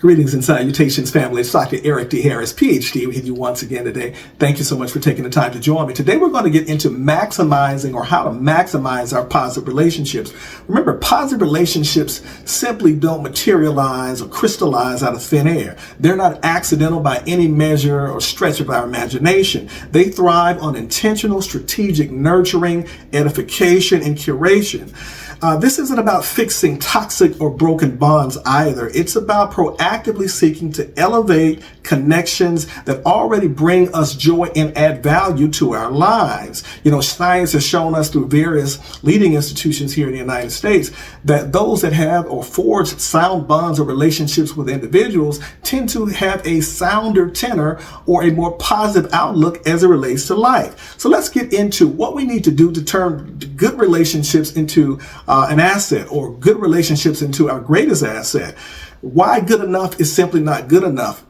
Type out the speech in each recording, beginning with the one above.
Greetings and salutations, family. It's Dr. Eric D. Harris, PhD, with you once again today. Thank you so much for taking the time to join me. Today, we're going to get into maximizing or how to maximize our positive relationships. Remember, positive relationships simply don't materialize or crystallize out of thin air. They're not accidental by any measure or stretch of our imagination. They thrive on intentional, strategic nurturing, edification, and curation. This isn't about fixing toxic or broken bonds either. It's about proactively seeking to elevate connections that already bring us joy and add value to our lives. You know, science has shown us through various leading institutions here in the United States that those that have or forge sound bonds or relationships with individuals tend to have a sounder tenor or a more positive outlook as it relates to life. So let's get into what we need to do to turn good relationships into an asset, or good relationships into our greatest asset. Why good enough is simply not good enough.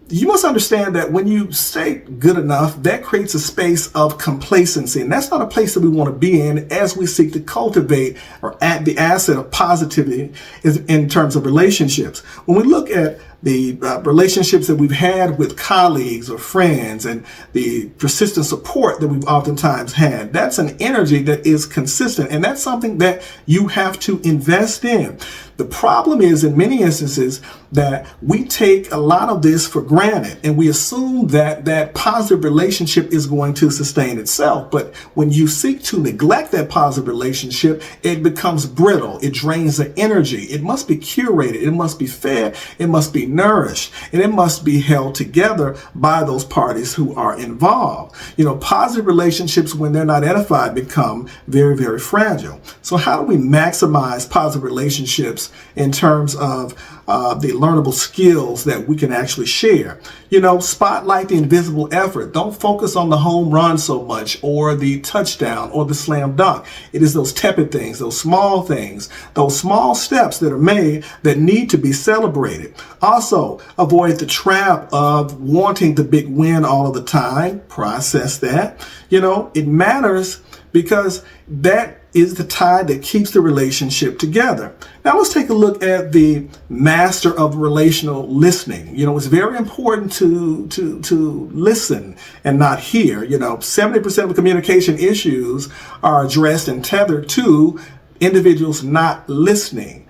You must understand that when you say good enough, that creates a space of complacency. And that's not a place that we want to be in as we seek to cultivate or add the asset of positivity in terms of relationships. When we look at the relationships that we've had with colleagues or friends and the persistent support that we've oftentimes had, that's an energy that is consistent, and that's something that you have to invest in. The problem is, in many instances, that we take a lot of this for granted and we assume that that positive relationship is going to sustain itself. But when you seek to neglect that positive relationship, it becomes brittle. It drains the energy. It must be curated. It must be fed. It must be nourished, and it must be held together by those parties who are involved. You know, positive relationships, when they're not edified, become very, very fragile. So how do we maximize positive relationships in terms of the learnable skills that we can actually share? You know, spotlight the invisible effort. Don't focus on the home run so much, or the touchdown, or the slam dunk. It is those tepid things, those small things, those small steps that are made that need to be celebrated. Also, avoid the trap of wanting the big win all of the time. Process that. You know, it matters because that is the tie that keeps the relationship together. Now let's take a look at the master of relational listening. You know, it's very important to listen and not hear. You know, 70% of communication issues are addressed and tethered to individuals not listening.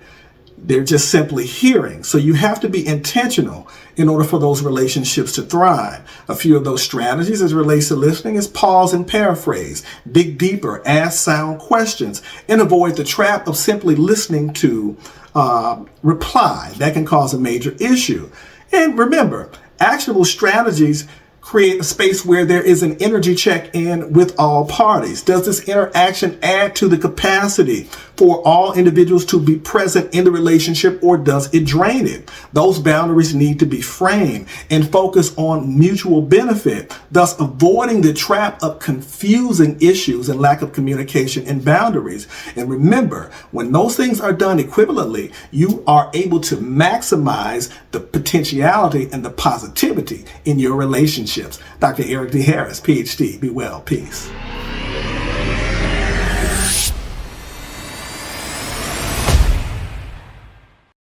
They're just simply hearing. So you have to be intentional in order for those relationships to thrive. A few of those strategies as it relates to listening is pause and paraphrase, dig deeper, ask sound questions, and avoid the trap of simply listening to reply. That can cause a major issue. And remember, actionable strategies create a space where there is an energy check-in with all parties. Does this interaction add to the capacity for all individuals to be present in the relationship, or does it drain it? Those boundaries need to be framed and focus on mutual benefit, thus avoiding the trap of confusing issues and lack of communication and boundaries. And remember, when those things are done equivalently, you are able to maximize the potentiality and the positivity in your relationship. Dr. Eric D. Harris, PhD. Be well. Peace.